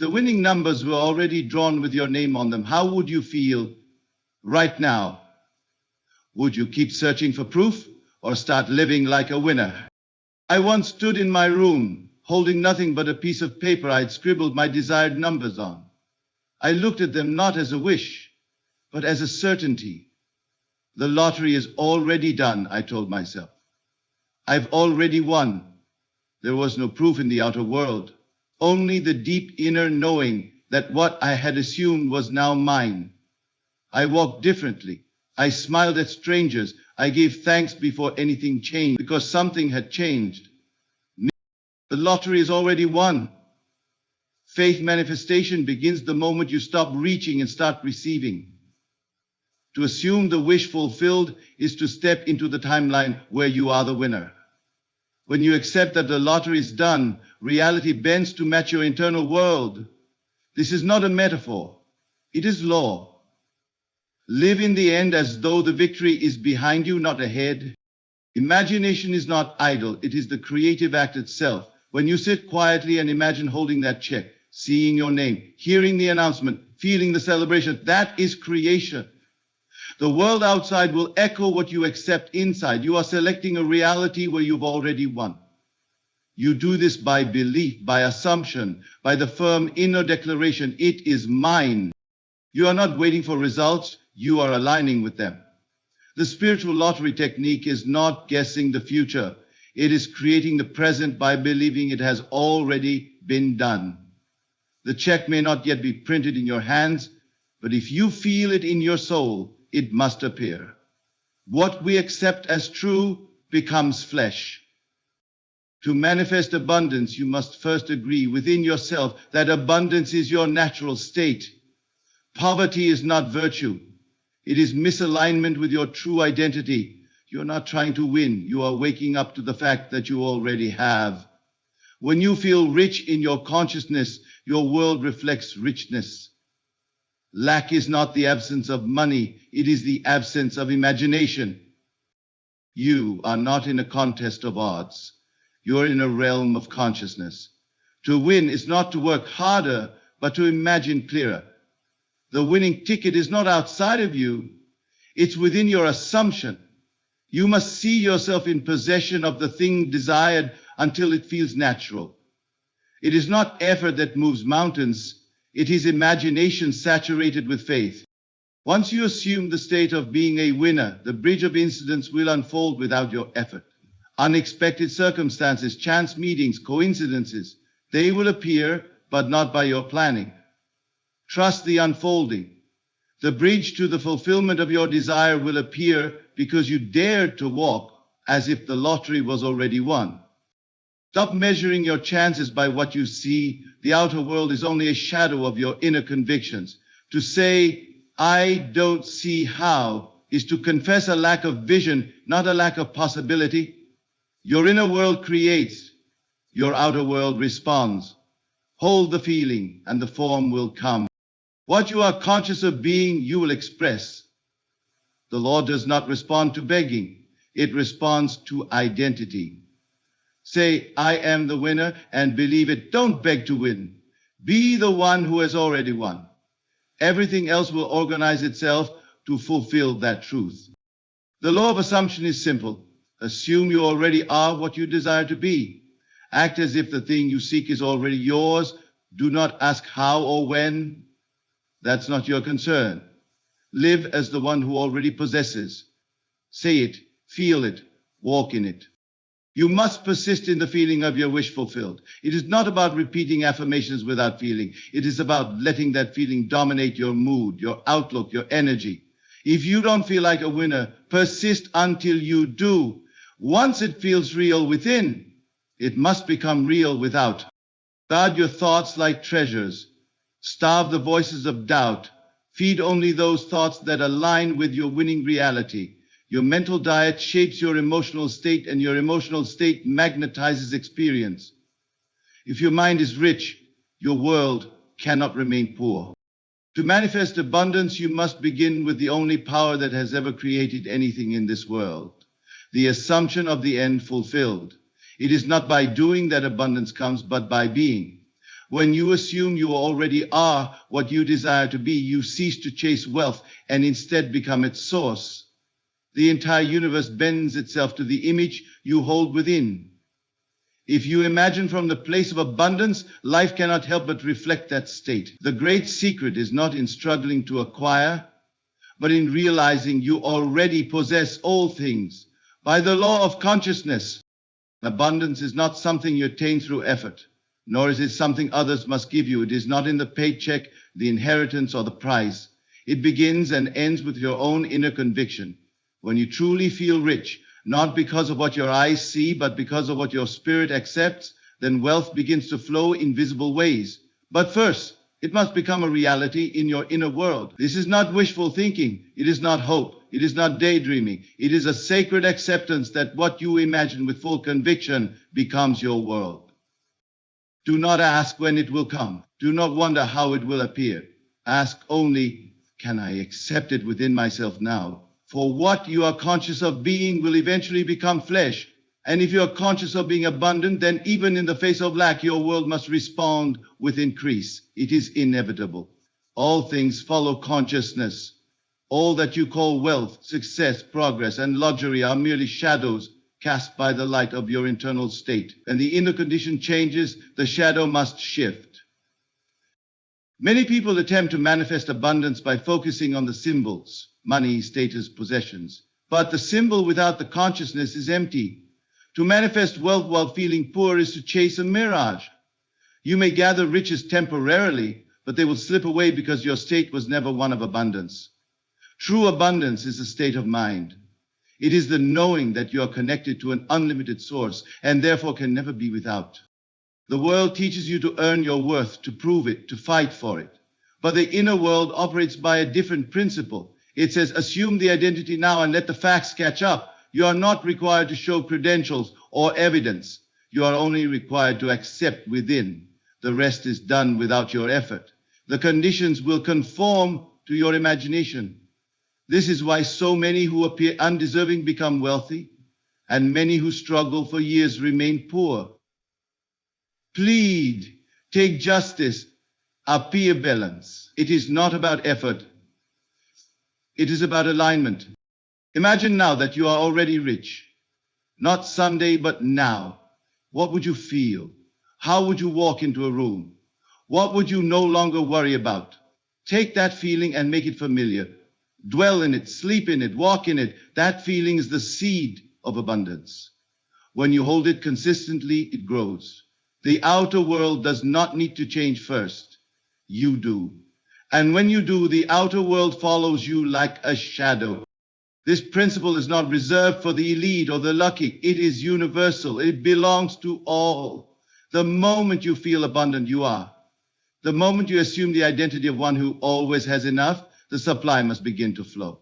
the winning numbers were already drawn with your name on them, how would you feel right now? Would you keep searching for proof or start living like a winner? I once stood in my room, holding nothing but a piece of paper I had scribbled my desired numbers on. I looked at them not as a wish, but as a certainty. The lottery is already done, I told myself. I've already won. There was no proof in the outer world, only the deep inner knowing that what I had assumed was now mine. I walked differently. I smiled at strangers. I gave thanks before anything changed, because something had changed. The lottery is already won. Faith manifestation begins the moment you stop reaching and start receiving. To assume the wish fulfilled is to step into the timeline where you are the winner. When you accept that the lottery is done, reality bends to match your internal world. This is not a metaphor. It is law. Live in the end as though the victory is behind you, not ahead. Imagination is not idle. It is the creative act itself. When you sit quietly and imagine holding that check, seeing your name, hearing the announcement, feeling the celebration, that is creation. The world outside will echo what you accept inside. You are selecting a reality where you've already won. You do this by belief, by assumption, by the firm inner declaration, it is mine. You are not waiting for results, you are aligning with them. The spiritual lottery technique is not guessing the future. It is creating the present by believing it has already been done. The check may not yet be printed in your hands, but if you feel it in your soul, it must appear. What we accept as true becomes flesh. To manifest abundance, you must first agree within yourself that abundance is your natural state. Poverty is not virtue. It is misalignment with your true identity. You're not trying to win. You are waking up to the fact that you already have. When you feel rich in your consciousness, your world reflects richness. Lack is not the absence of money. It is the absence of imagination. You are not in a contest of odds. You're in a realm of consciousness. To win is not to work harder, but to imagine clearer. The winning ticket is not outside of you. It's within your assumption. You must see yourself in possession of the thing desired until it feels natural. It is not effort that moves mountains. It is imagination saturated with faith. Once you assume the state of being a winner, the bridge of incidents will unfold without your effort. Unexpected circumstances, chance meetings, coincidences, they will appear, but not by your planning. Trust the unfolding. The bridge to the fulfillment of your desire will appear because you dared to walk as if the lottery was already won. Stop measuring your chances by what you see. The outer world is only a shadow of your inner convictions. To say, I don't see how, is to confess a lack of vision, not a lack of possibility. Your inner world creates. Your outer world responds. Hold the feeling, and the form will come. What you are conscious of being, you will express. The Lord does not respond to begging. It responds to identity. Say, I am the winner, and believe it. Don't beg to win. Be the one who has already won. Everything else will organize itself to fulfill that truth. The law of assumption is simple. Assume you already are what you desire to be. Act as if the thing you seek is already yours. Do not ask how or when. That's not your concern. Live as the one who already possesses. Say it, feel it, walk in it. You must persist in the feeling of your wish fulfilled. It is not about repeating affirmations without feeling. It is about letting that feeling dominate your mood, your outlook, your energy. If you don't feel like a winner, persist until you do. Once it feels real within, it must become real without. Guard your thoughts like treasures. Starve the voices of doubt. Feed only those thoughts that align with your winning reality. Your mental diet shapes your emotional state, and your emotional state magnetizes experience. If your mind is rich, your world cannot remain poor. To manifest abundance, you must begin with the only power that has ever created anything in this world, the assumption of the end fulfilled. It is not by doing that abundance comes, but by being. When you assume you already are what you desire to be, you cease to chase wealth and instead become its source. The entire universe bends itself to the image you hold within. If you imagine from the place of abundance, life cannot help but reflect that state. The great secret is not in struggling to acquire, but in realizing you already possess all things. By the law of consciousness, abundance is not something you attain through effort, nor is it something others must give you. It is not in the paycheck, the inheritance, or the prize. It begins and ends with your own inner conviction. When you truly feel rich, not because of what your eyes see, but because of what your spirit accepts, then wealth begins to flow in visible ways. But first, it must become a reality in your inner world. This is not wishful thinking. It is not hope. It is not daydreaming. It is a sacred acceptance that what you imagine with full conviction becomes your world. Do not ask when it will come. Do not wonder how it will appear. Ask only, can I accept it within myself now? For what you are conscious of being will eventually become flesh. And if you are conscious of being abundant, then even in the face of lack, your world must respond with increase. It is inevitable. All things follow consciousness. All that you call wealth, success, progress, and luxury are merely shadows cast by the light of your internal state. When the inner condition changes, the shadow must shift. Many people attempt to manifest abundance by focusing on the symbols. Money, status, possessions. But the symbol without the consciousness is empty. To manifest wealth while feeling poor is to chase a mirage. You may gather riches temporarily, but they will slip away because your state was never one of abundance. True abundance is a state of mind. It is the knowing that you are connected to an unlimited source and therefore can never be without. The world teaches you to earn your worth, to prove it, to fight for it. But the inner world operates by a different principle. It says, assume the identity now and let the facts catch up. You are not required to show credentials or evidence. You are only required to accept within. The rest is done without your effort. The conditions will conform to your imagination. This is why so many who appear undeserving become wealthy, and many who struggle for years remain poor. Plead, take justice, appear balance. It is not about effort. It is about alignment. Imagine now that you are already rich. Not someday, but now. What would you feel? How would you walk into a room? What would you no longer worry about? Take that feeling and make it familiar. Dwell in it, sleep in it, walk in it. That feeling is the seed of abundance. When you hold it consistently, it grows. The outer world does not need to change first. You do. And when you do, the outer world follows you like a shadow. This principle is not reserved for the elite or the lucky. It is universal. It belongs to all. The moment you feel abundant, you are. The moment you assume the identity of one who always has enough, the supply must begin to flow.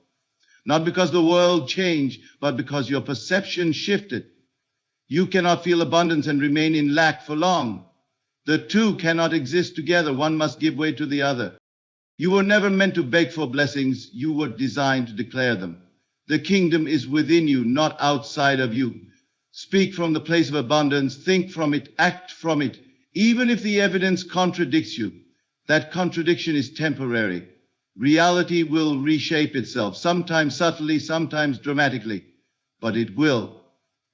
Not because the world changed, but because your perception shifted. You cannot feel abundance and remain in lack for long. The two cannot exist together. One must give way to the other. You were never meant to beg for blessings. You were designed to declare them. The kingdom is within you, not outside of you. Speak from the place of abundance. Think from it. Act from it. Even if the evidence contradicts you, that contradiction is temporary. Reality will reshape itself, sometimes subtly, sometimes dramatically. But it will.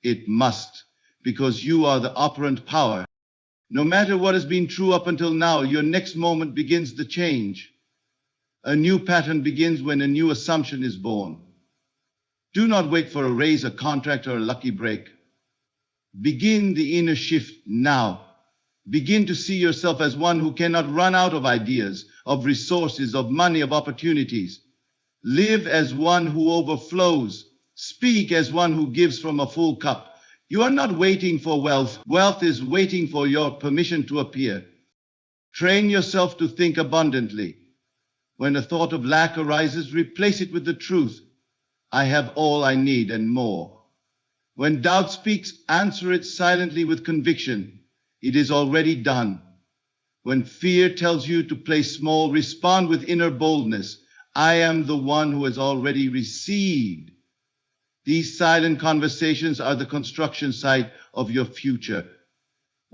It must. Because you are the operant power. No matter what has been true up until now, your next moment begins the change. A new pattern begins when a new assumption is born. Do not wait for a raise, a contract, or a lucky break. Begin the inner shift now. Begin to see yourself as one who cannot run out of ideas, of resources, of money, of opportunities. Live as one who overflows. Speak as one who gives from a full cup. You are not waiting for wealth. Wealth is waiting for your permission to appear. Train yourself to think abundantly. When a thought of lack arises, replace it with the truth. I have all I need and more. When doubt speaks, answer it silently with conviction. It is already done. When fear tells you to play small, respond with inner boldness. I am the one who has already received. These silent conversations are the construction site of your future.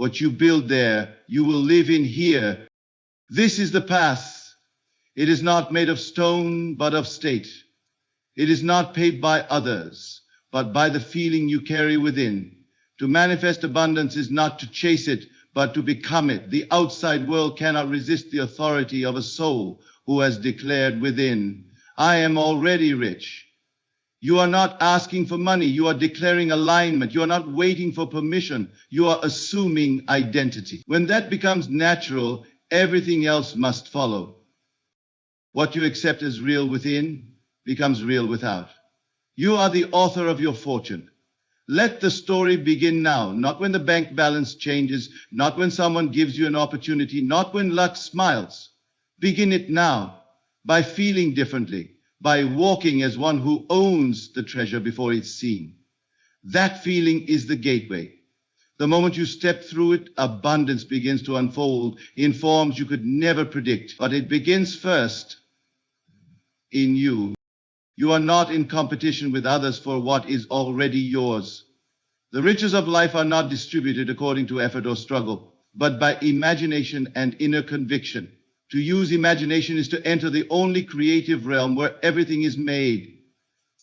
What you build there, you will live in here. This is the path. It is not made of stone, but of state. It is not paid by others, but by the feeling you carry within. To manifest abundance is not to chase it, but to become it. The outside world cannot resist the authority of a soul who has declared within, I am already rich. You are not asking for money. You are declaring alignment. You are not waiting for permission. You are assuming identity. When that becomes natural, everything else must follow. What you accept as real within becomes real without. You are the author of your fortune. Let the story begin now, not when the bank balance changes, not when someone gives you an opportunity, not when luck smiles. Begin it now, by feeling differently, by walking as one who owns the treasure before it's seen. That feeling is the gateway. The moment you step through it, abundance begins to unfold in forms you could never predict. But it begins first in you. You are not in competition with others for what is already yours. The riches of life are not distributed according to effort or struggle, but by imagination and inner conviction. To use imagination is to enter the only creative realm where everything is made.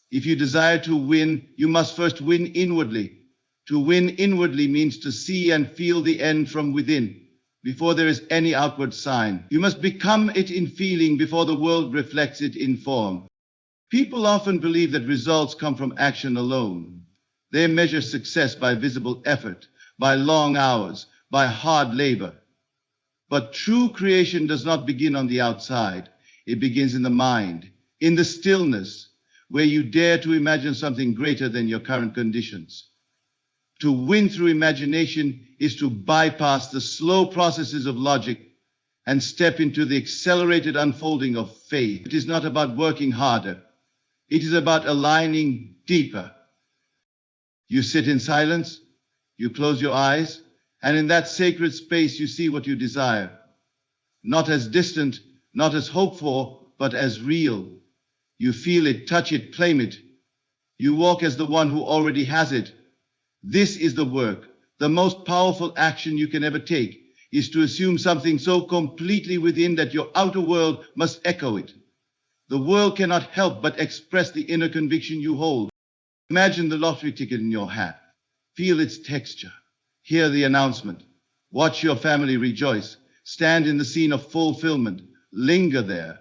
If you desire to win, you must first win inwardly. To win inwardly means to see and feel the end from within, before there is any outward sign. You must become it in feeling before the world reflects it in form. People often believe that results come from action alone. They measure success by visible effort, by long hours, by hard labor. But true creation does not begin on the outside. It begins in the mind, in the stillness, where you dare to imagine something greater than your current conditions. To win through imagination is to bypass the slow processes of logic and step into the accelerated unfolding of faith. It is not about working harder. It is about aligning deeper. You sit in silence, you close your eyes, and in that sacred space you see what you desire. Not as distant, not as hoped for, but as real. You feel it, touch it, claim it. You walk as the one who already has it. This is the work. The most powerful action you can ever take is to assume something so completely within that your outer world must echo it. The world cannot help but express the inner conviction you hold. Imagine the lottery ticket in your hat. Feel its texture. Hear the announcement. Watch your family rejoice. Stand in the scene of fulfillment. Linger there.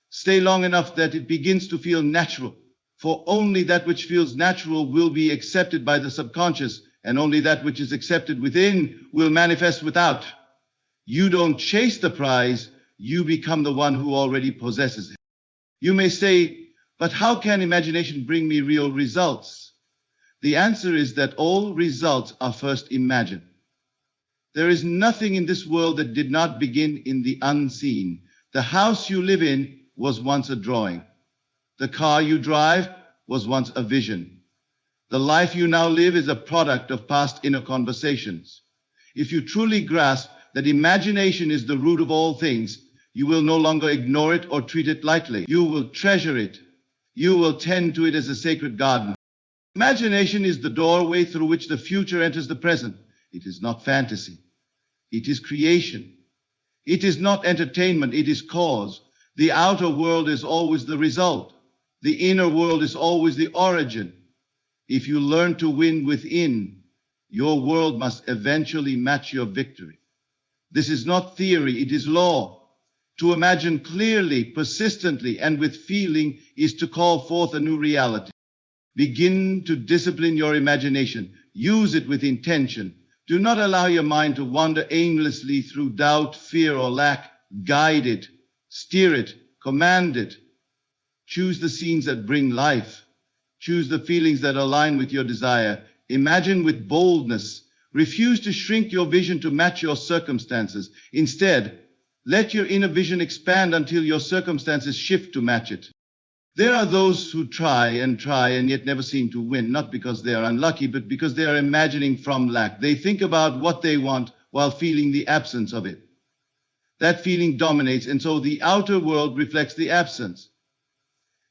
Stay long enough that it begins to feel natural. For only that which feels natural will be accepted by the subconscious, and only that which is accepted within will manifest without. You don't chase the prize, you become the one who already possesses it. You may say, but how can imagination bring me real results? The answer is that all results are first imagined. There is nothing in this world that did not begin in the unseen. The house you live in was once a drawing. The car you drive was once a vision. The life you now live is a product of past inner conversations. If you truly grasp that imagination is the root of all things, you will no longer ignore it or treat it lightly. You will treasure it. You will tend to it as a sacred garden. Imagination is the doorway through which the future enters the present. It is not fantasy. It is creation. It is not entertainment. It is cause. The outer world is always the result. The inner world is always the origin. If you learn to win within, your world must eventually match your victory. This is not theory, it is law. To imagine clearly, persistently, and with feeling is to call forth a new reality. Begin to discipline your imagination. Use it with intention. Do not allow your mind to wander aimlessly through doubt, fear, or lack. Guide it, steer it, command it. Choose the scenes that bring life. Choose the feelings that align with your desire. Imagine with boldness. Refuse to shrink your vision to match your circumstances. Instead, let your inner vision expand until your circumstances shift to match it. There are those who try and yet never seem to win, not because they are unlucky, but because they are imagining from lack. They think about what they want while feeling the absence of it. That feeling dominates, and so the outer world reflects the absence.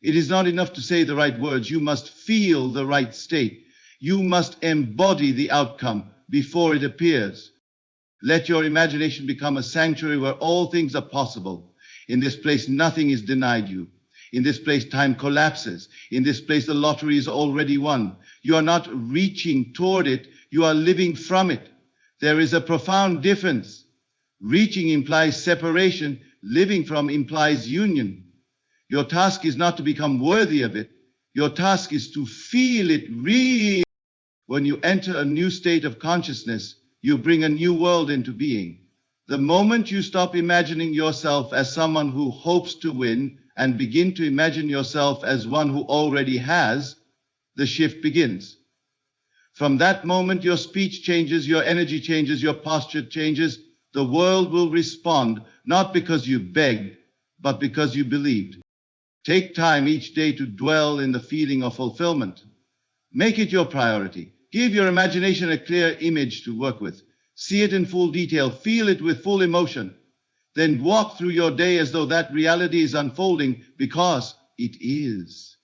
It is not enough to say the right words. You must feel the right state. You must embody the outcome before it appears. Let your imagination become a sanctuary where all things are possible. In this place, nothing is denied you. In this place, time collapses. In this place, the lottery is already won. You are not reaching toward it, you are living from it. There is a profound difference. Reaching implies separation, living from implies union. Your task is not to become worthy of it. Your task is to feel it real. When you enter a new state of consciousness, you bring a new world into being. The moment you stop imagining yourself as someone who hopes to win and begin to imagine yourself as one who already has, the shift begins. From that moment, your speech changes, your energy changes, your posture changes. The world will respond, not because you begged, but because you believed. Take time each day to dwell in the feeling of fulfillment. Make it your priority. Give your imagination a clear image to work with. See it in full detail. Feel it with full emotion. Then walk through your day as though that reality is unfolding, because it is.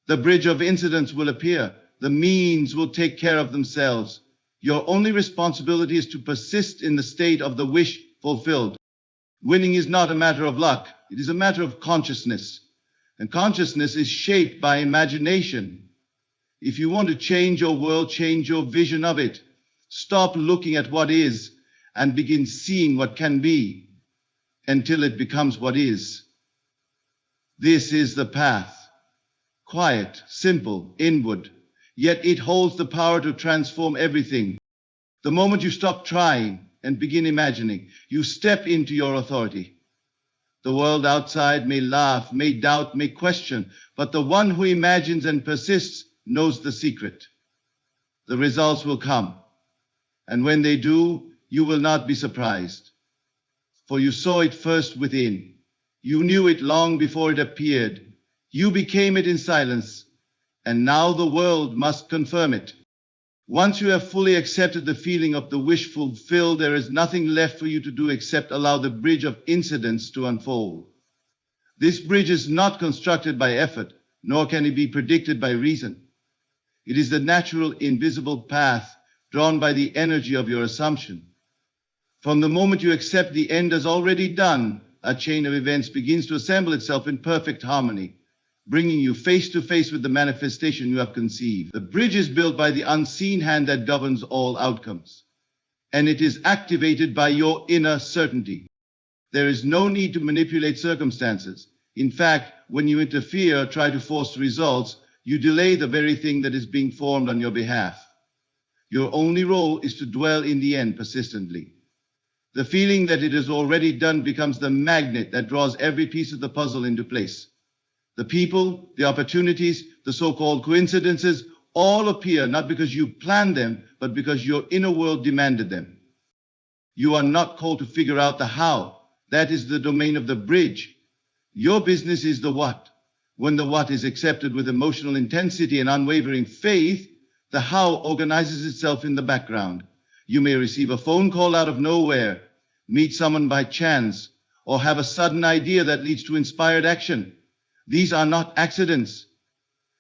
The bridge of incidents will appear. The means will take care of themselves. Your only responsibility is to persist in the state of the wish fulfilled. Winning is not a matter of luck. It is a matter of consciousness. And consciousness is shaped by imagination. If you want to change your world, change your vision of it. Stop looking at what is and begin seeing what can be until it becomes what is. This is the path. Quiet, simple, inward. Yet it holds the power to transform everything. The moment you stop trying and begin imagining, you step into your authority. The world outside may laugh, may doubt, may question, but the one who imagines and persists knows the secret. The results will come, and when they do, you will not be surprised. For you saw it first within. You knew it long before it appeared. You became it in silence, and now the world must confirm it. Once you have fully accepted the feeling of the wish fulfilled, there is nothing left for you to do except allow the bridge of incidents to unfold. This bridge is not constructed by effort, nor can it be predicted by reason. It is the natural, invisible path drawn by the energy of your assumption. From the moment you accept the end as already done, a chain of events begins to assemble itself in perfect harmony, bringing you face to face with the manifestation you have conceived. The bridge is built by the unseen hand that governs all outcomes, and it is activated by your inner certainty. There is no need to manipulate circumstances. In fact, when you interfere or try to force results, you delay the very thing that is being formed on your behalf. Your only role is to dwell in the end persistently. The feeling that it is already done becomes the magnet that draws every piece of the puzzle into place. The people, the opportunities, the so-called coincidences all appear not because you planned them, but because your inner world demanded them. You are not called to figure out the how. That is the domain of the bridge. Your business is the what. When the what is accepted with emotional intensity and unwavering faith, the how organizes itself in the background. You may receive a phone call out of nowhere, meet someone by chance, or have a sudden idea that leads to inspired action. These are not accidents.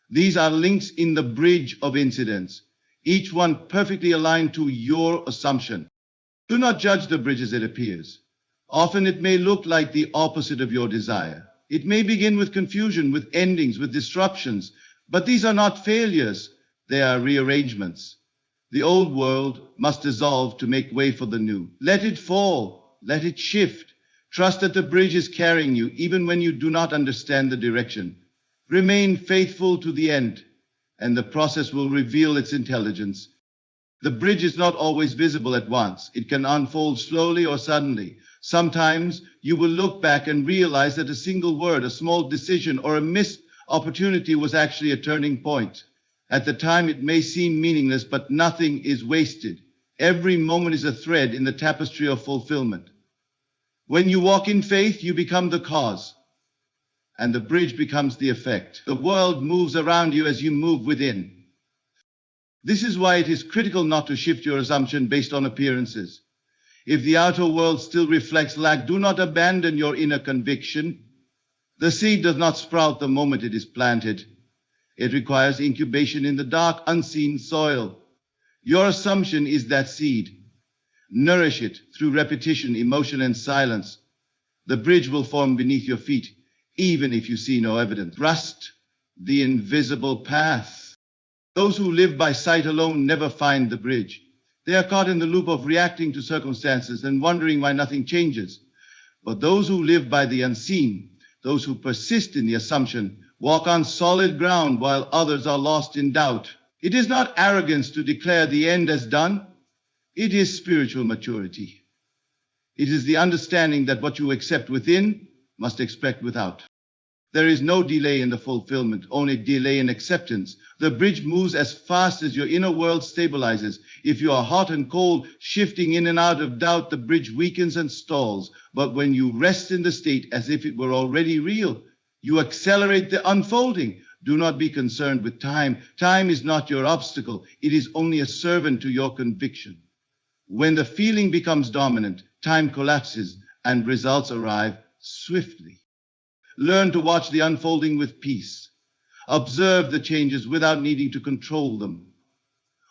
These are links in the bridge of incidents, each one perfectly aligned to your assumption. Do not judge the bridge as it appears. Often it may look like the opposite of your desire. It may begin with confusion, with endings, with disruptions, but these are not failures. They are rearrangements. The old world must dissolve to make way for the new. Let it fall. Let it shift. Trust that the bridge is carrying you, even when you do not understand the direction. Remain faithful to the end, and the process will reveal its intelligence. The bridge is not always visible at once. It can unfold slowly or suddenly. Sometimes you will look back and realize that a single word, a small decision, or a missed opportunity was actually a turning point. At the time, it may seem meaningless, but nothing is wasted. Every moment is a thread in the tapestry of fulfillment. When you walk in faith, you become the cause, and the bridge becomes the effect. The world moves around you as you move within. This is why it is critical not to shift your assumption based on appearances. If the outer world still reflects lack, do not abandon your inner conviction. The seed does not sprout the moment it is planted. It requires incubation in the dark, unseen soil. Your assumption is that seed. Nourish it through repetition, emotion, and silence. The bridge will form beneath your feet, even if you see no evidence. Trust the invisible path. Those who live by sight alone never find the bridge. They are caught in the loop of reacting to circumstances and wondering why nothing changes. But those who live by the unseen, those who persist in the assumption, walk on solid ground while others are lost in doubt. It is not arrogance to declare the end as done. It is spiritual maturity. It is the understanding that what you accept within must expect without. There is no delay in the fulfillment, only delay in acceptance. The bridge moves as fast as your inner world stabilizes. If you are hot and cold, shifting in and out of doubt, the bridge weakens and stalls. But when you rest in the state as if it were already real, you accelerate the unfolding. Do not be concerned with time. Time is not your obstacle. It is only a servant to your conviction. When the feeling becomes dominant, time collapses and results arrive swiftly. Learn to watch the unfolding with peace. Observe the changes without needing to control them.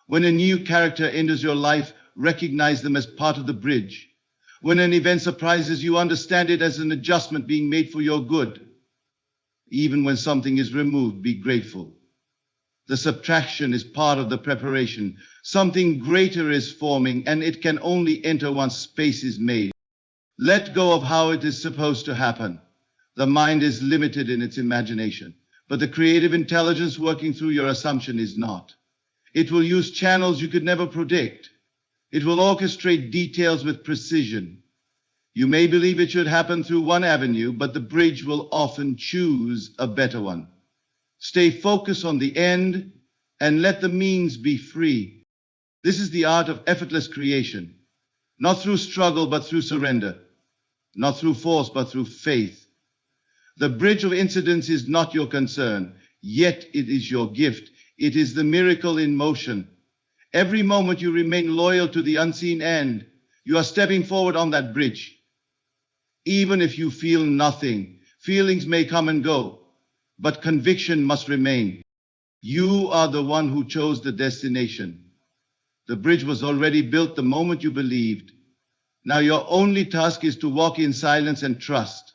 When a new character enters your life, recognize them as part of the bridge. When an event surprises you, understand it as an adjustment being made for your good. Even when something is removed, be grateful. The subtraction is part of the preparation. Something greater is forming, and it can only enter once space is made. Let go of how it is supposed to happen. The mind is limited in its imagination, but the creative intelligence working through your assumption is not. It will use channels you could never predict. It will orchestrate details with precision. You may believe it should happen through one avenue, but the bridge will often choose a better one. Stay focused on the end and let the means be free. This is the art of effortless creation, not through struggle, but through surrender, not through force, but through faith. The bridge of incidents is not your concern, yet it is your gift. It is the miracle in motion. Every moment you remain loyal to the unseen end, you are stepping forward on that bridge. Even if you feel nothing, feelings may come and go, but conviction must remain. You are the one who chose the destination. The bridge was already built the moment you believed. Now your only task is to walk in silence and trust.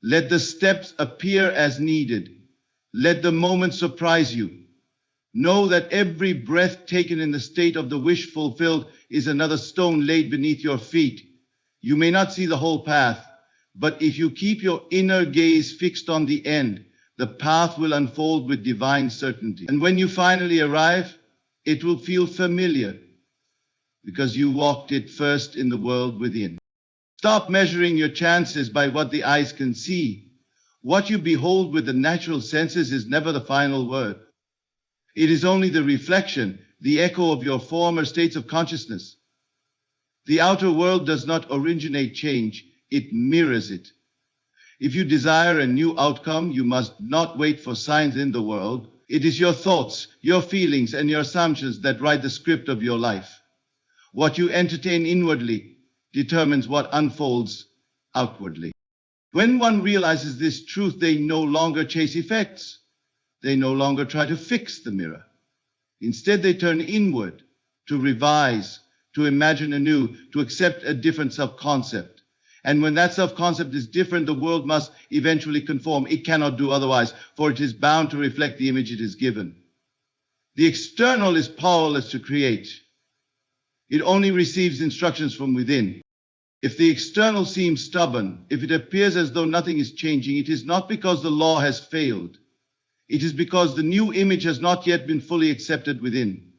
Let the steps appear as needed. Let the moment surprise you. Know that every breath taken in the state of the wish fulfilled is another stone laid beneath your feet. You may not see the whole path, but if you keep your inner gaze fixed on the end, the path will unfold with divine certainty. And when you finally arrive, it will feel familiar because you walked it first in the world within. Stop measuring your chances by what the eyes can see. What you behold with the natural senses is never the final word. It is only the reflection, the echo of your former states of consciousness. The outer world does not originate change, it mirrors it. If you desire a new outcome, you must not wait for signs in the world. It is your thoughts, your feelings, and your assumptions that write the script of your life. What you entertain inwardly determines what unfolds outwardly. When one realizes this truth, they no longer chase effects. They no longer try to fix the mirror. Instead, they turn inward to revise, to imagine anew, to accept a different self-concept. And when that self-concept is different, the world must eventually conform. It cannot do otherwise, for it is bound to reflect the image it is given. The external is powerless to create. It only receives instructions from within. If the external seems stubborn, if it appears as though nothing is changing, it is not because the law has failed. It is because the new image has not yet been fully accepted within.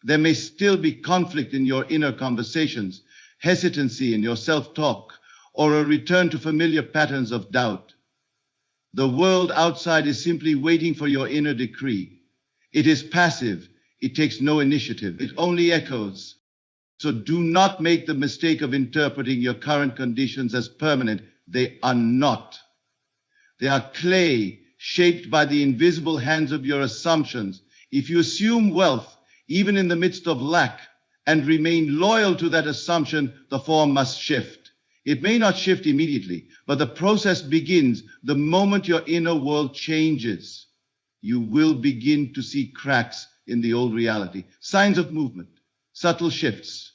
There may still be conflict in your inner conversations, hesitancy in your self-talk, or a return to familiar patterns of doubt. The world outside is simply waiting for your inner decree. It is passive. It takes no initiative. It only echoes. So do not make the mistake of interpreting your current conditions as permanent. They are not. They are clay shaped by the invisible hands of your assumptions. If you assume wealth, even in the midst of lack, and remain loyal to that assumption, the form must shift. It may not shift immediately, but the process begins the moment your inner world changes. You will begin to see cracks in the old reality, signs of movement, subtle shifts.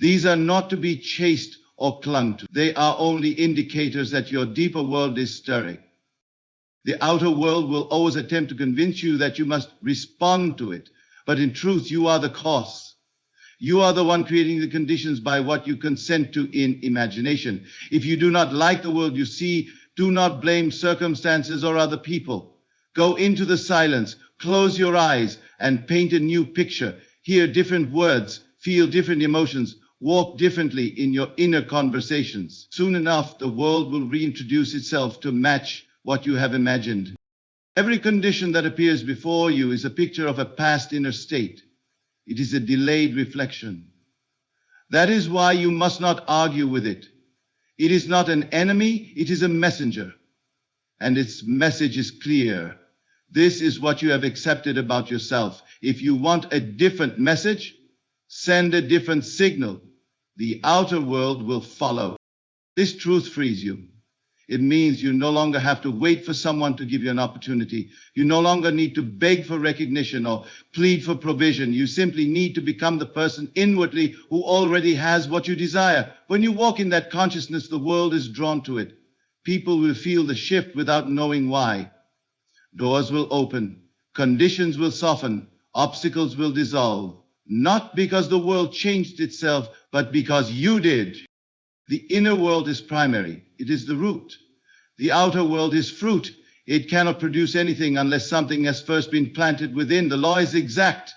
These are not to be chased or clung to. They are only indicators that your deeper world is stirring. The outer world will always attempt to convince you that you must respond to it, but in truth, you are the cause. You are the one creating the conditions by what you consent to in imagination. If you do not like the world you see, do not blame circumstances or other people. Go into the silence, close your eyes, and paint a new picture. Hear different words, feel different emotions, walk differently in your inner conversations. Soon enough, the world will reintroduce itself to match what you have imagined. Every condition that appears before you is a picture of a past inner state. It is a delayed reflection. That is why you must not argue with it. It is not an enemy, it is a messenger. And its message is clear. This is what you have accepted about yourself. If you want a different message, send a different signal. The outer world will follow. This truth frees you. It means you no longer have to wait for someone to give you an opportunity. You no longer need to beg for recognition or plead for provision. You simply need to become the person inwardly who already has what you desire. When you walk in that consciousness, the world is drawn to it. People will feel the shift without knowing why. Doors will open. Conditions will soften. Obstacles will dissolve. Not because the world changed itself, but because you did. The inner world is primary. It is the root. The outer world is fruit. It cannot produce anything unless something has first been planted within. The law is exact.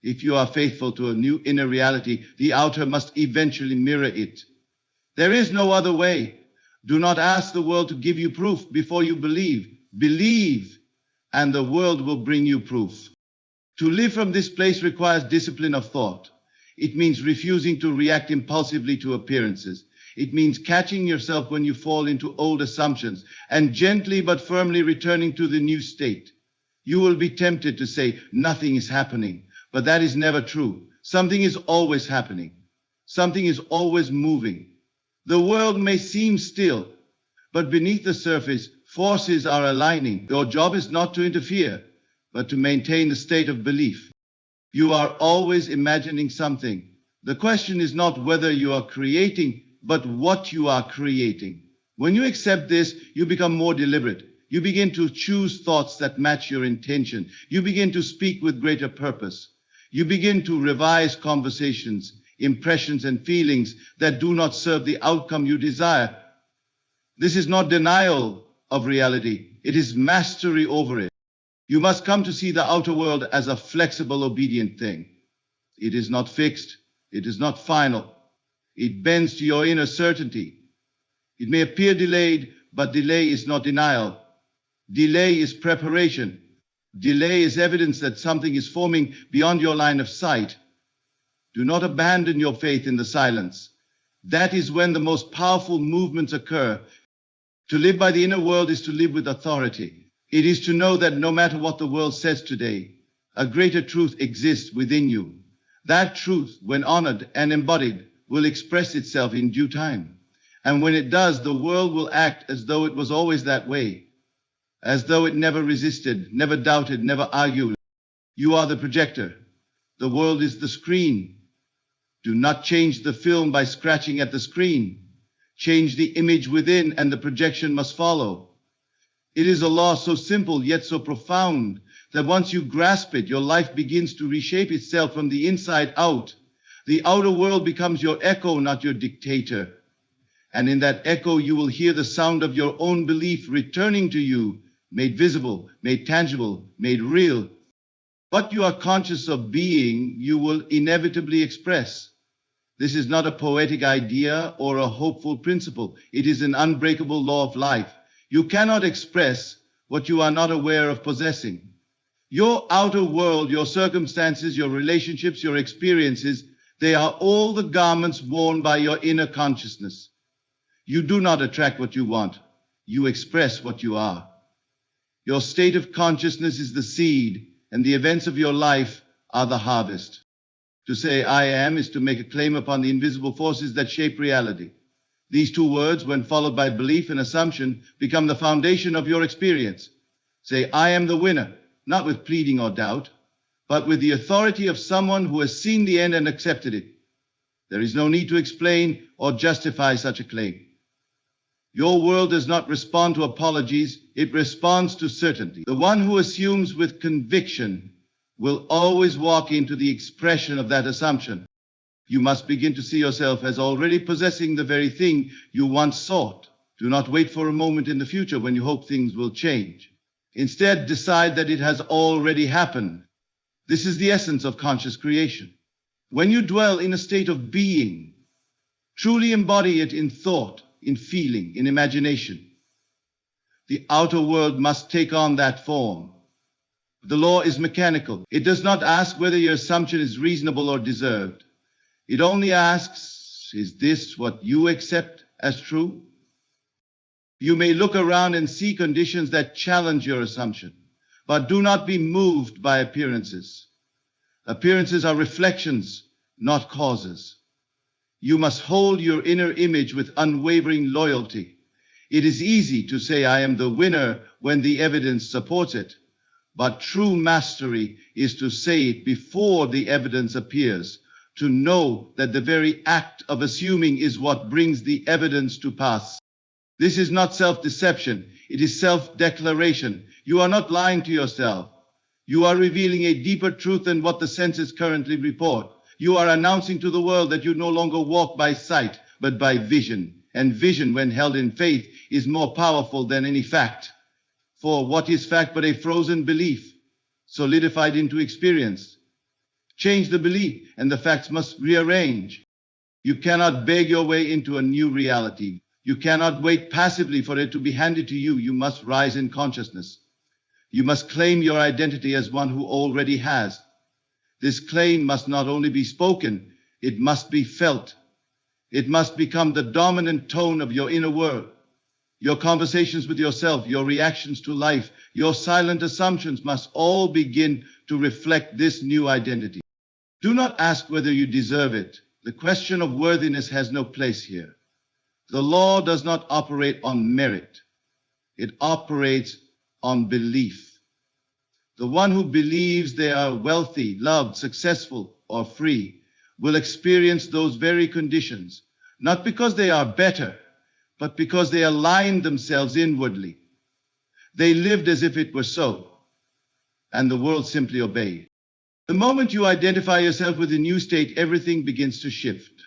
If you are faithful to a new inner reality, the outer must eventually mirror it. There is no other way. Do not ask the world to give you proof before you believe. Believe, and the world will bring you proof. To live from this place requires discipline of thought. It means refusing to react impulsively to appearances. It means catching yourself when you fall into old assumptions and gently but firmly returning to the new state. You will be tempted to say, nothing is happening, but that is never true. Something is always happening. Something is always moving. The world may seem still, but beneath the surface, forces are aligning. Your job is not to interfere, but to maintain the state of belief. You are always imagining something. The question is not whether you are creating, but what you are creating. When you accept this, you become more deliberate. You begin to choose thoughts that match your intention. You begin to speak with greater purpose. You begin to revise conversations, impressions, and feelings that do not serve the outcome you desire. This is not denial of reality. It is mastery over it. You must come to see the outer world as a flexible, obedient thing. It is not fixed. It is not final. It bends to your inner certainty. It may appear delayed, but delay is not denial. Delay is preparation. Delay is evidence that something is forming beyond your line of sight. Do not abandon your faith in the silence. That is when the most powerful movements occur. To live by the inner world is to live with authority. It is to know that no matter what the world says today, a greater truth exists within you. That truth, when honored and embodied, will express itself in due time. And when it does, the world will act as though it was always that way, as though it never resisted, never doubted, never argued. You are the projector. The world is the screen. Do not change the film by scratching at the screen. Change the image within, and the projection must follow. It is a law so simple yet so profound that once you grasp it, your life begins to reshape itself from the inside out. The outer world becomes your echo, not your dictator. And in that echo, you will hear the sound of your own belief returning to you, made visible, made tangible, made real. What you are conscious of being, you will inevitably express. This is not a poetic idea or a hopeful principle. It is an unbreakable law of life. You cannot express what you are not aware of possessing. Your outer world, your circumstances, your relationships, your experiences, they are all the garments worn by your inner consciousness. You do not attract what you want. You express what you are. Your state of consciousness is the seed, and the events of your life are the harvest. To say I am is to make a claim upon the invisible forces that shape reality. These two words, when followed by belief and assumption, become the foundation of your experience. Say, I am the winner, not with pleading or doubt, but with the authority of someone who has seen the end and accepted it. There is no need to explain or justify such a claim. Your world does not respond to apologies, it responds to certainty. The one who assumes with conviction will always walk into the expression of that assumption. You must begin to see yourself as already possessing the very thing you once sought. Do not wait for a moment in the future when you hope things will change. Instead, decide that it has already happened. This is the essence of conscious creation. When you dwell in a state of being, truly embody it in thought, in feeling, in imagination. The outer world must take on that form. The law is mechanical. It does not ask whether your assumption is reasonable or deserved. It only asks, is this what you accept as true? You may look around and see conditions that challenge your assumption, but do not be moved by appearances. Appearances are reflections, not causes. You must hold your inner image with unwavering loyalty. It is easy to say I am the winner when the evidence supports it, but true mastery is to say it before the evidence appears, to know that the very act of assuming is what brings the evidence to pass. This is not self-deception, it is self-declaration. You are not lying to yourself. You are revealing a deeper truth than what the senses currently report. You are announcing to the world that you no longer walk by sight, but by vision. And vision, when held in faith, is more powerful than any fact. For what is fact but a frozen belief, solidified into experience? Change the belief, and the facts must rearrange. You cannot beg your way into a new reality. You cannot wait passively for it to be handed to you. You must rise in consciousness. You must claim your identity as one who already has. This claim must not only be spoken, it must be felt. It must become the dominant tone of your inner world. Your conversations with yourself, your reactions to life, your silent assumptions must all begin to reflect this new identity. Do not ask whether you deserve it. The question of worthiness has no place here. The law does not operate on merit. It operates on belief. The one who believes they are wealthy, loved, successful, or free will experience those very conditions, not because they are better, but because they aligned themselves inwardly. They lived as if it were so, and the world simply obeyed. The moment you identify yourself with a new state, everything begins to shift.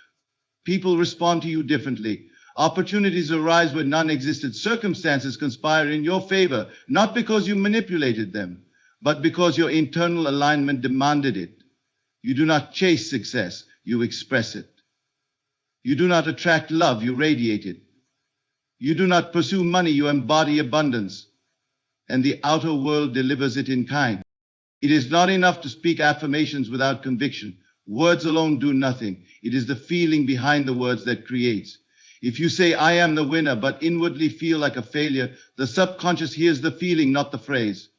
People respond to you differently. Opportunities arise where none existed. Circumstances conspire in your favor, not because you manipulated them, but because your internal alignment demanded it. You do not chase success, you express it. You do not attract love, you radiate it. You do not pursue money, you embody abundance. And the outer world delivers it in kind. It is not enough to speak affirmations without conviction. Words alone do nothing. It is the feeling behind the words that creates. If you say, I am the winner, but inwardly feel like a failure, the subconscious hears the feeling, not the phrase.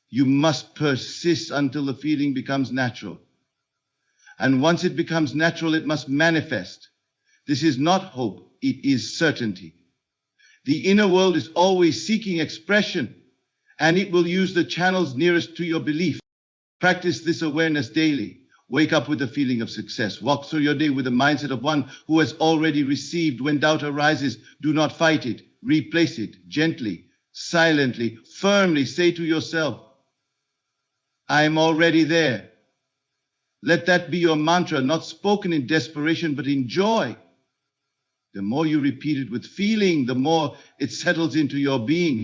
You must persist until the feeling becomes natural. And once it becomes natural, it must manifest. This is not hope, it is certainty. The inner world is always seeking expression, and it will use the channels nearest to your belief. Practice this awareness daily. Wake up with a feeling of success. Walk through your day with the mindset of one who has already received. When doubt arises, do not fight it. Replace it gently, silently, firmly. Say to yourself, I am already there. Let that be your mantra, not spoken in desperation, but in joy. The more you repeat it with feeling, the more it settles into your being.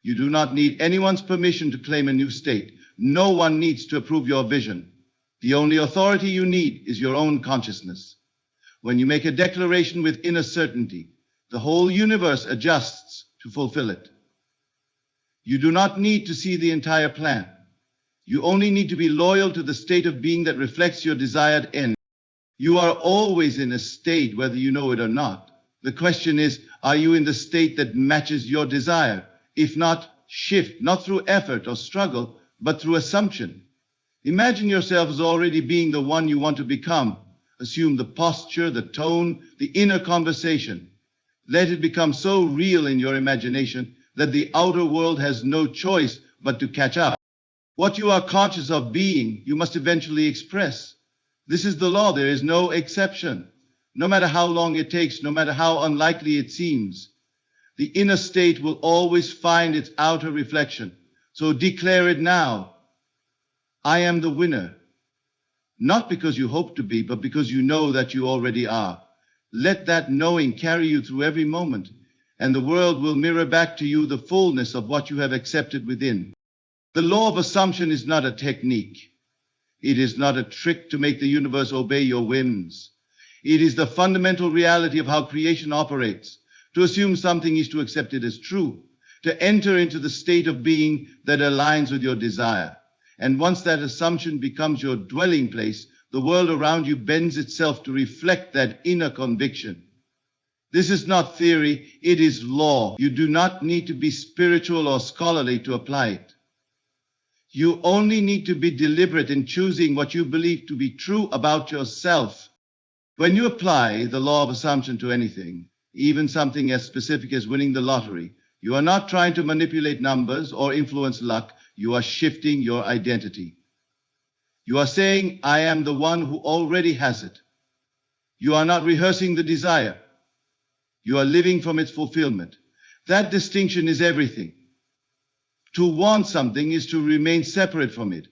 You do not need anyone's permission to claim a new state. No one needs to approve your vision. The only authority you need is your own consciousness. When you make a declaration with inner certainty, the whole universe adjusts to fulfill it. You do not need to see the entire plan. You only need to be loyal to the state of being that reflects your desired end. You are always in a state, whether you know it or not. The question is, are you in the state that matches your desire? If not, shift, not through effort or struggle, but through assumption. Imagine yourself as already being the one you want to become. Assume the posture, the tone, the inner conversation. Let it become so real in your imagination that the outer world has no choice but to catch up. What you are conscious of being, you must eventually express. This is the law. There is no exception. No matter how long it takes, no matter how unlikely it seems, the inner state will always find its outer reflection. So declare it now. I am the winner. Not because you hope to be, but because you know that you already are. Let that knowing carry you through every moment, and the world will mirror back to you the fullness of what you have accepted within. The law of assumption is not a technique. It is not a trick to make the universe obey your whims. It is the fundamental reality of how creation operates. To assume something is to accept it as true, to enter into the state of being that aligns with your desire. And once that assumption becomes your dwelling place, the world around you bends itself to reflect that inner conviction. This is not theory, it is law. You do not need to be spiritual or scholarly to apply it. You only need to be deliberate in choosing what you believe to be true about yourself. When you apply the law of assumption to anything, even something as specific as winning the lottery, you are not trying to manipulate numbers or influence luck. You are shifting your identity. You are saying, I am the one who already has it. You are not rehearsing the desire. You are living from its fulfillment. That distinction is everything. To want something is to remain separate from it.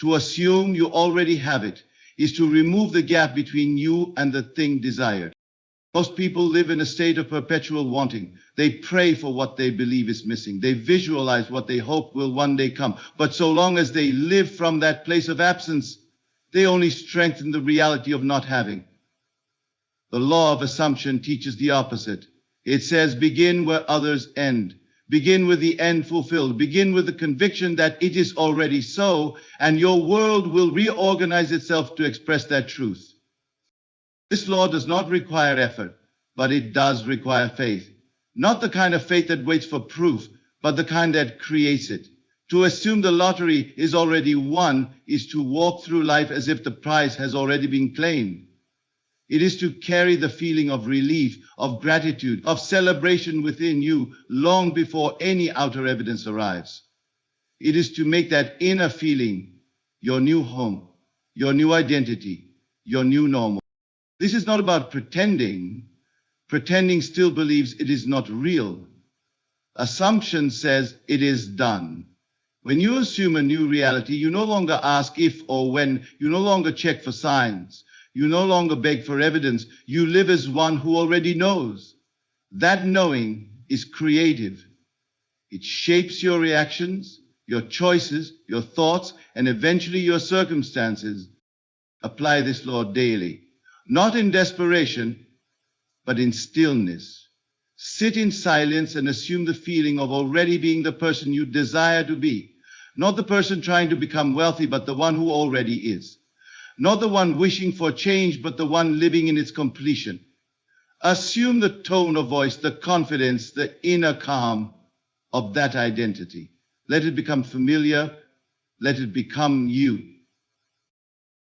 To assume you already have it is to remove the gap between you and the thing desired. Most people live in a state of perpetual wanting. They pray for what they believe is missing. They visualize what they hope will one day come. But so long as they live from that place of absence, they only strengthen the reality of not having. The law of assumption teaches the opposite. It says, begin where others end. Begin with the end fulfilled. Begin with the conviction that it is already so, and your world will reorganize itself to express that truth. This law does not require effort, but it does require faith. Not the kind of faith that waits for proof, but the kind that creates it. To assume the lottery is already won is to walk through life as if the prize has already been claimed. It is to carry the feeling of relief, of gratitude, of celebration within you long before any outer evidence arrives. It is to make that inner feeling your new home, your new identity, your new normal. This is not about pretending. Pretending still believes it is not real. Assumption says it is done. When you assume a new reality, you no longer ask if or when. You no longer check for signs. You no longer beg for evidence. You live as one who already knows. That knowing is creative. It shapes your reactions, your choices, your thoughts, and eventually your circumstances. Apply this law daily. Not in desperation, but in stillness. Sit in silence and assume the feeling of already being the person you desire to be. Not the person trying to become wealthy, but the one who already is. Not the one wishing for change, but the one living in its completion. Assume the tone of voice, the confidence, the inner calm of that identity. Let it become familiar. Let it become you.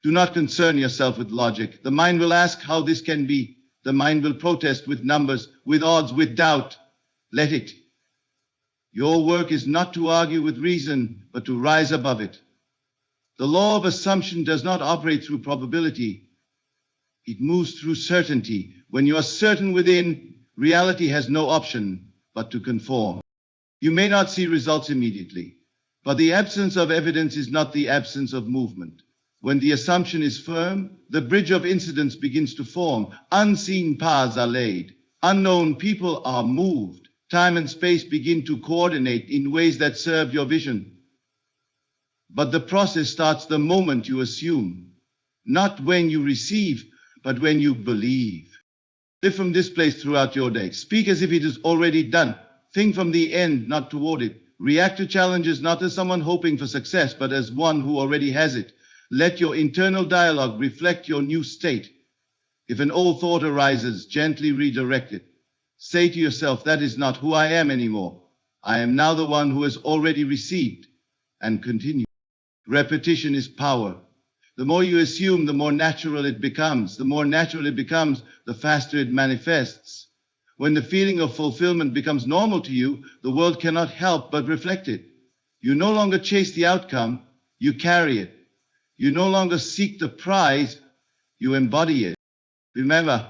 Do not concern yourself with logic. The mind will ask how this can be. The mind will protest with numbers, with odds, with doubt. Let it. Your work is not to argue with reason, but to rise above it. The law of assumption does not operate through probability. It moves through certainty. When you are certain within, reality has no option but to conform. You may not see results immediately, but the absence of evidence is not the absence of movement. When the assumption is firm, the bridge of incidents begins to form. Unseen paths are laid. Unknown people are moved. Time and space begin to coordinate in ways that serve your vision. But the process starts the moment you assume, not when you receive, but when you believe. Live from this place throughout your day. Speak as if it is already done. Think from the end, not toward it. React to challenges not as someone hoping for success, but as one who already has it. Let your internal dialogue reflect your new state. If an old thought arises, gently redirect it. Say to yourself, that is not who I am anymore. I am now the one who has already received, and continue. Repetition is power. The more you assume, the more natural it becomes. The more natural it becomes, the faster it manifests. When the feeling of fulfillment becomes normal to you, the world cannot help but reflect it. You no longer chase the outcome, you carry it. You no longer seek the prize, You embody it. Remember,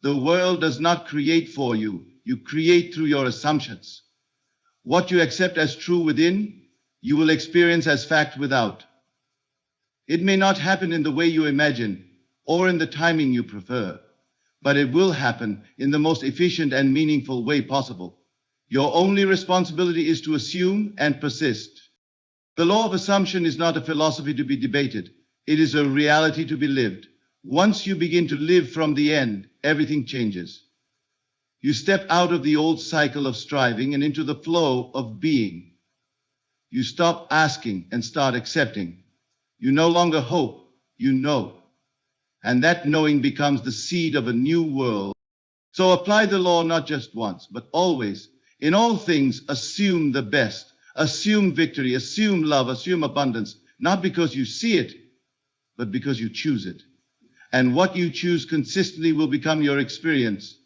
the world does not create for you. You create through your assumptions. What you accept as true within, you will experience as fact without. It may not happen in the way you imagine or in the timing you prefer, but it will happen in the most efficient and meaningful way possible. Your only responsibility is to assume and persist. The law of assumption is not a philosophy to be debated. It is a reality to be lived. Once you begin to live from the end, everything changes. You step out of the old cycle of striving and into the flow of being. You stop asking and start accepting. You no longer hope, you know. And that knowing becomes the seed of a new world. So apply the law not just once, but always. In all things, assume the best. Assume victory, assume love, assume abundance. Not because you see it, but because you choose it. And what you choose consistently will become your experience.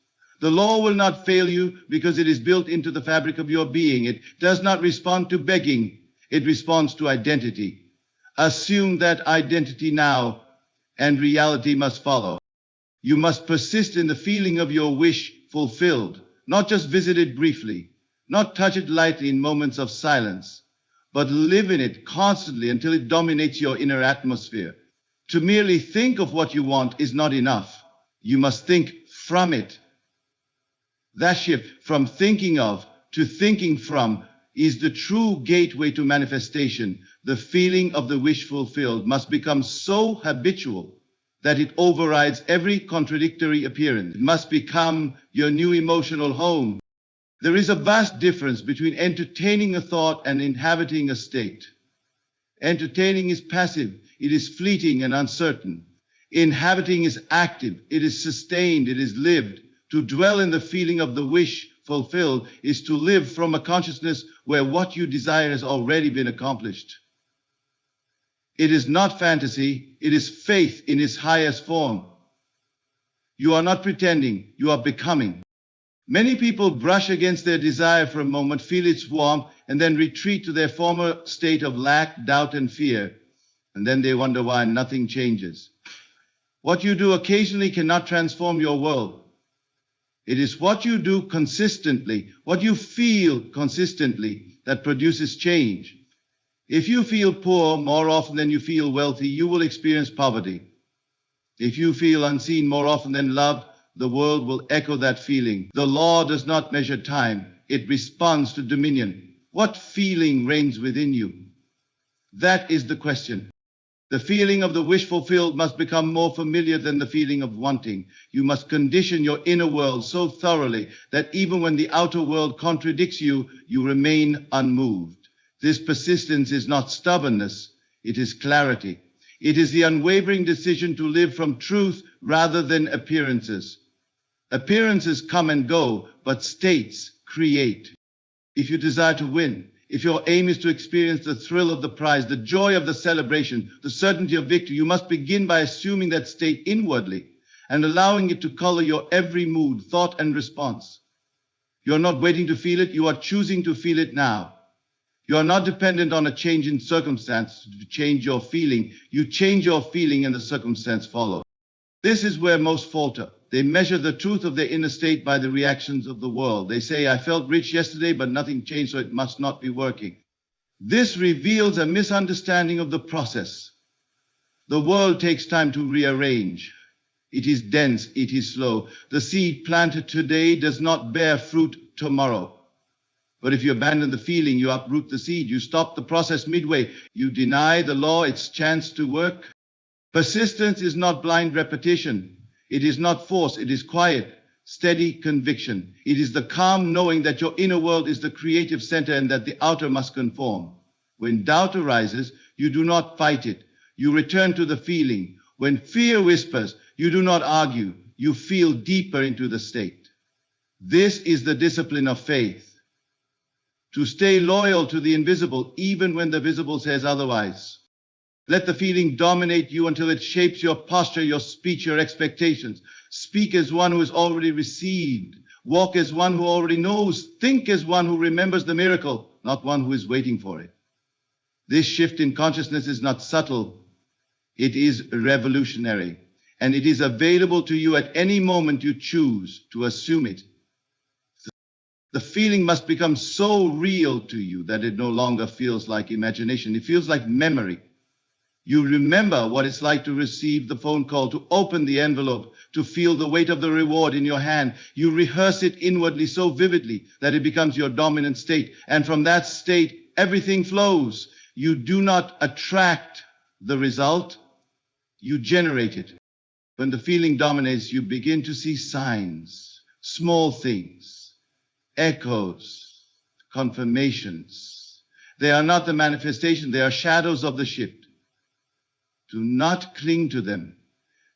The law will not fail you because it is built into the fabric of your being. It does not respond to begging. It responds to identity. Assume that identity now, and reality must follow. You must persist in the feeling of your wish fulfilled, not just visit it briefly, not touch it lightly in moments of silence, but live in it constantly until it dominates your inner atmosphere. To merely think of what you want is not enough. You must think from it. That shift from thinking of to thinking from is the true gateway to manifestation. The feeling of the wish fulfilled must become so habitual that it overrides every contradictory appearance. It must become your new emotional home. There is a vast difference between entertaining a thought and inhabiting a state. Entertaining is passive. It is fleeting and uncertain. Inhabiting is active. It is sustained. It is lived. To dwell in the feeling of the wish fulfilled is to live from a consciousness where what you desire has already been accomplished. It is not fantasy. It is faith in its highest form. You are not pretending. You are becoming. Many people brush against their desire for a moment, feel its warmth, and then retreat to their former state of lack, doubt, and fear. And then they wonder why nothing changes. What you do occasionally cannot transform your world. It is what you do consistently, what you feel consistently, that produces change. If you feel poor more often than you feel wealthy, you will experience poverty. If you feel unseen more often than loved, the world will echo that feeling. The law does not measure time. It responds to dominion. What feeling reigns within you? That is the question. The feeling of the wish fulfilled must become more familiar than the feeling of wanting. You must condition your inner world so thoroughly that even when the outer world contradicts you, you remain unmoved. This persistence is not stubbornness, it is clarity. It is the unwavering decision to live from truth rather than appearances. Appearances come and go, but states create. If you desire to win, if your aim is to experience the thrill of the prize, the joy of the celebration, the certainty of victory, you must begin by assuming that state inwardly and allowing it to color your every mood, thought, and response. You are not waiting to feel it, you are choosing to feel it now. You are not dependent on a change in circumstance to change your feeling. You change your feeling and the circumstance follows. This is where most falter. They measure the truth of their inner state by the reactions of the world. They say, I felt rich yesterday, but nothing changed, so it must not be working. This reveals a misunderstanding of the process. The world takes time to rearrange. It is dense, it is slow. The seed planted today does not bear fruit tomorrow. But if you abandon the feeling, you uproot the seed. You stop the process midway. You deny the law its chance to work. Persistence is not blind repetition. It is not force. It is quiet, steady conviction. It is the calm knowing that your inner world is the creative center and that the outer must conform. When doubt arises, you do not fight it. You return to the feeling. When fear whispers, you do not argue. You feel deeper into the state. This is the discipline of faith. To stay loyal to the invisible, even when the visible says otherwise. Let the feeling dominate you until it shapes your posture, your speech, your expectations. Speak as one who has already received. Walk as one who already knows. Think as one who remembers the miracle, not one who is waiting for it. This shift in consciousness is not subtle. It is revolutionary. and it is available to you at any moment you choose to assume it. The feeling must become so real to you that it no longer feels like imagination. It feels like memory. You remember what it's like to receive the phone call, to open the envelope, to feel the weight of the reward in your hand. You rehearse it inwardly so vividly that it becomes your dominant state. And from that state, everything flows. You do not attract the result, you generate it. When the feeling dominates, you begin to see signs, small things, echoes, confirmations. They are not the manifestation, they are shadows of the shift. Do not cling to them.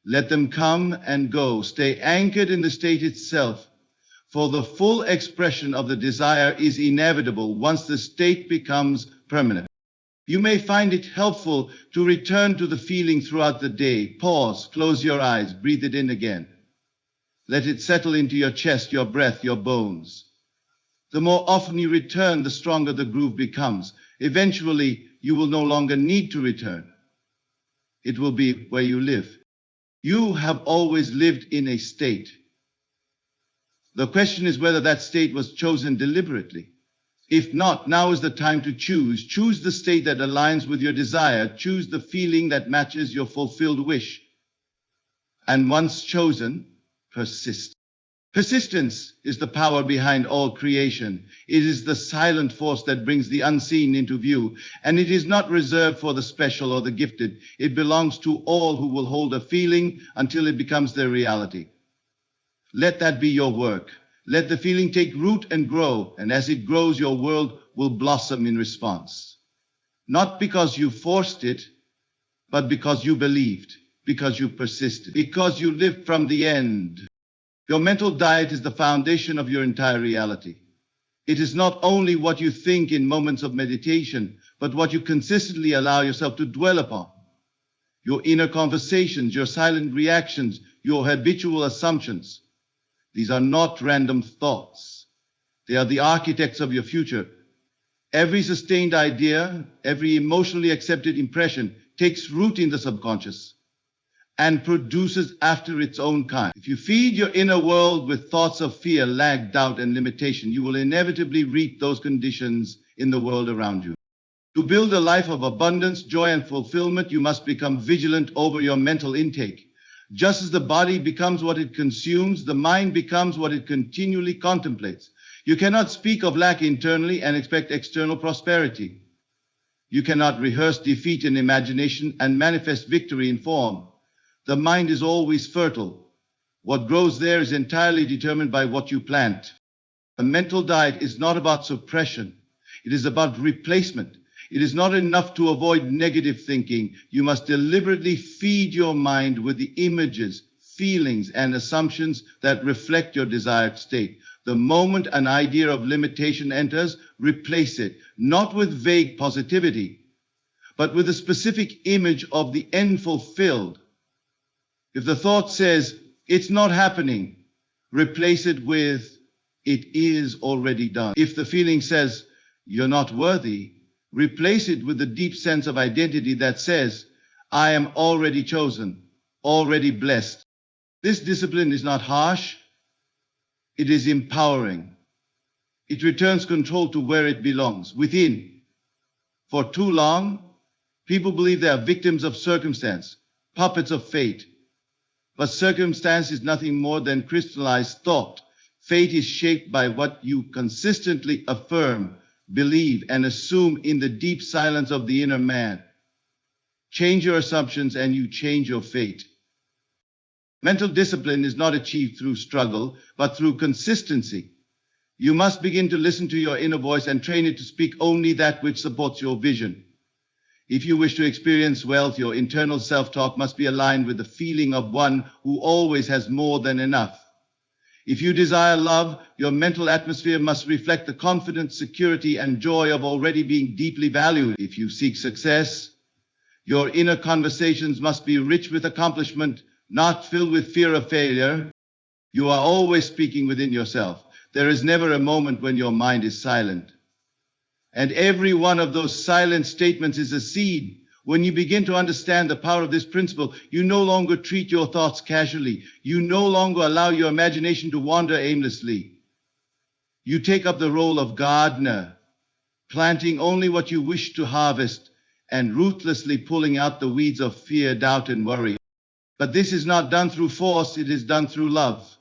Let them come and go. Stay anchored in the state itself, for the full expression of the desire is inevitable once the state becomes permanent. You may find it helpful to return to the feeling throughout the day. Pause, close your eyes, breathe it in again. Let it settle into your chest, your breath, your bones. The more often you return, the stronger the groove becomes. Eventually, you will no longer need to return. It will be where you live. You have always lived in a state. The question is whether that state was chosen deliberately. If not, now is the time to choose. Choose the state that aligns with your desire. Choose the feeling that matches your fulfilled wish. And once chosen, persist. Persistence is the power behind all creation. It is the silent force that brings the unseen into view. And it is not reserved for the special or the gifted. It belongs to all who will hold a feeling until it becomes their reality. Let that be your work. Let the feeling take root and grow, and as it grows, your world will blossom in response. Not because you forced it, but because you believed, because you persisted, because you lived from the end. Your mental diet is the foundation of your entire reality. It is not only what you think in moments of meditation, but what you consistently allow yourself to dwell upon. Your inner conversations, your silent reactions, your habitual assumptions. These are not random thoughts. They are the architects of your future. Every sustained idea, every emotionally accepted impression takes root in the subconscious and produces after its own kind. If you feed your inner world with thoughts of fear, lack, doubt, and limitation, you will inevitably reap those conditions in the world around you. To build a life of abundance, joy, and fulfillment, you must become vigilant over your mental intake. Just as the body becomes what it consumes, the mind becomes what it continually contemplates. You cannot speak of lack internally and expect external prosperity. You cannot rehearse defeat in imagination and manifest victory in form. The mind is always fertile. What grows there is entirely determined by what you plant. A mental diet is not about suppression. It is about replacement. It is not enough to avoid negative thinking. You must deliberately feed your mind with the images, feelings, and assumptions that reflect your desired state. The moment an idea of limitation enters, replace it, not with vague positivity, but with a specific image of the end fulfilled. If the thought says, "It's not happening," replace it with, "It is already done." If the feeling says, "You're not worthy," replace it with the deep sense of identity that says, "I am already chosen, already blessed." This discipline is not harsh. It is empowering. It returns control to where it belongs, within. For too long, people believe they are victims of circumstance, puppets of fate. But circumstance is nothing more than crystallized thought. Fate is shaped by what you consistently affirm, believe, and assume in the deep silence of the inner man. Change your assumptions and you change your fate. Mental discipline is not achieved through struggle, but through consistency. You must begin to listen to your inner voice and train it to speak only that which supports your vision. If you wish to experience wealth, your internal self-talk must be aligned with the feeling of one who always has more than enough. If you desire love, your mental atmosphere must reflect the confidence, security, and joy of already being deeply valued. If you seek success, your inner conversations must be rich with accomplishment, not filled with fear of failure. You are always speaking within yourself. There is never a moment when your mind is silent. And every one of those silent statements is a seed When you begin to understand the power of this principle, you no longer treat your thoughts casually. You no longer allow your imagination to wander aimlessly. You take up the role of gardener, planting only what you wish to harvest and ruthlessly pulling out the weeds of fear, doubt, and worry. But this is not done through force, it is done through love.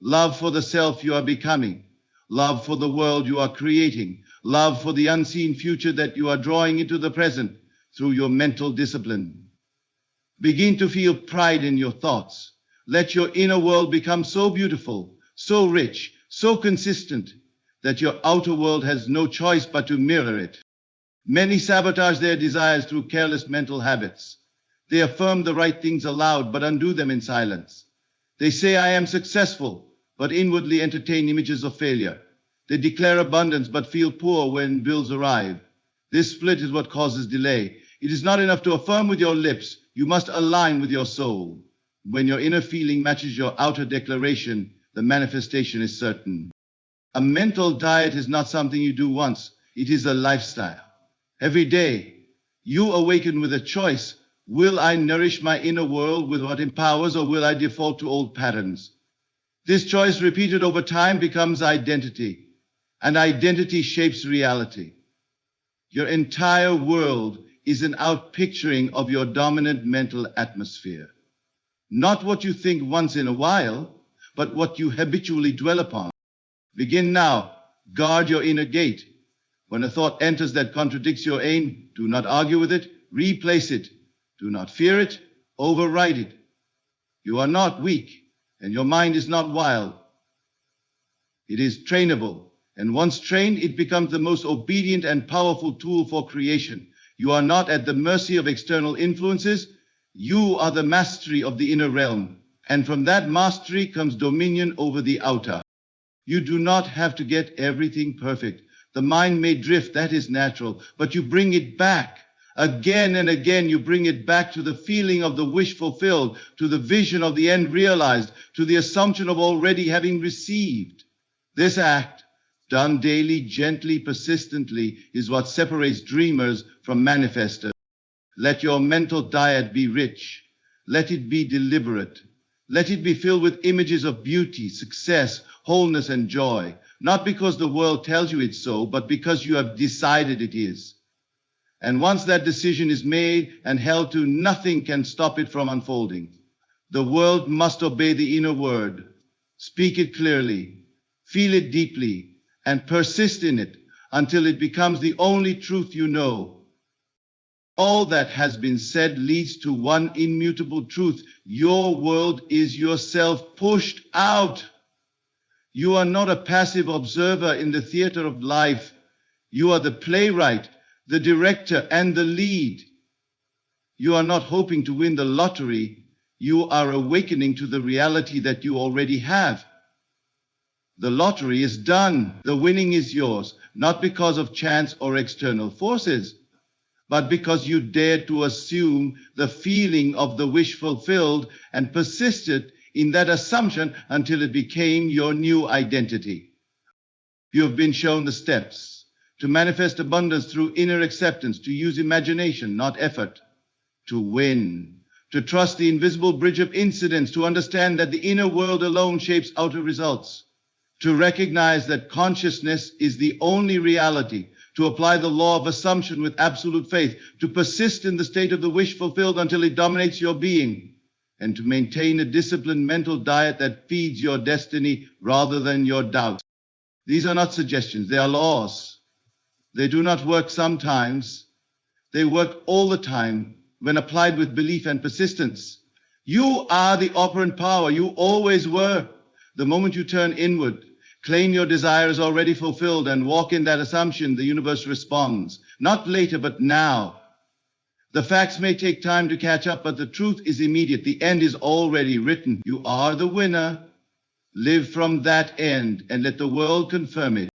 Love for the self you are becoming, love for the world you are creating, love for the unseen future that you are drawing into the present through your mental discipline. Begin to feel pride in your thoughts. Let your inner world become so beautiful, so rich, so consistent that your outer world has no choice but to mirror it. Many sabotage their desires through careless mental habits. They affirm the right things aloud but undo them in silence. They say, I am successful, but inwardly entertain images of failure. They declare abundance but feel poor when bills arrive. This split is what causes delay. It is not enough to affirm with your lips. You must align with your soul. When your inner feeling matches your outer declaration, the manifestation is certain. A mental diet is not something you do once. It is a lifestyle. Every day, you awaken with a choice. Will I nourish my inner world with what empowers, or will I default to old patterns? This choice, repeated over time, becomes identity, and identity shapes reality. Your entire world is an outpicturing of your dominant mental atmosphere. Not what you think once in a while, but what you habitually dwell upon. Begin now. Guard your inner gate. When a thought enters that contradicts your aim, do not argue with it, replace it. Do not fear it, override it. You are not weak, and your mind is not wild. It is trainable, and once trained, it becomes the most obedient and powerful tool for creation. You are not at the mercy of external influences. You are the mastery of the inner realm, and from that mastery comes dominion over the outer. You do not have to get everything perfect. The mind may drift, that is natural, but you bring it back. Again and again, you bring it back to the feeling of the wish fulfilled, to the vision of the end realized, to the assumption of already having received. This act, done daily, gently, persistently, is what separates dreamers from manifestors. Let your mental diet be rich. Let it be deliberate. Let it be filled with images of beauty, success, wholeness, and joy. Not because the world tells you it's so, but because you have decided it is. And once that decision is made and held to, nothing can stop it from unfolding. The world must obey the inner word. Speak it clearly, feel it deeply, and persist in it until it becomes the only truth you know. All that has been said leads to one immutable truth. Your world is yourself pushed out. You are not a passive observer in the theater of life. You are the playwright, the director, and the lead. You are not hoping to win the lottery. You are awakening to the reality that you already have. The lottery is done. The winning is yours, not because of chance or external forces, but because you dared to assume the feeling of the wish fulfilled and persisted in that assumption until it became your new identity. You have been shown the steps to manifest abundance through inner acceptance, to use imagination, not effort, to win, to trust the invisible bridge of incidents, to understand that the inner world alone shapes outer results, to recognize that consciousness is the only reality, to apply the law of assumption with absolute faith, to persist in the state of the wish fulfilled until it dominates your being, and to maintain a disciplined mental diet that feeds your destiny rather than your doubts. These are not suggestions, they are laws. They do not work sometimes. They work all the time when applied with belief and persistence. You are the operant power. You always were. The moment you turn inward, claim your desire is already fulfilled, and walk in that assumption, the universe responds. Not later, but now. The facts may take time to catch up, but the truth is immediate. The end is already written. You are the winner. Live from that end and let the world confirm it.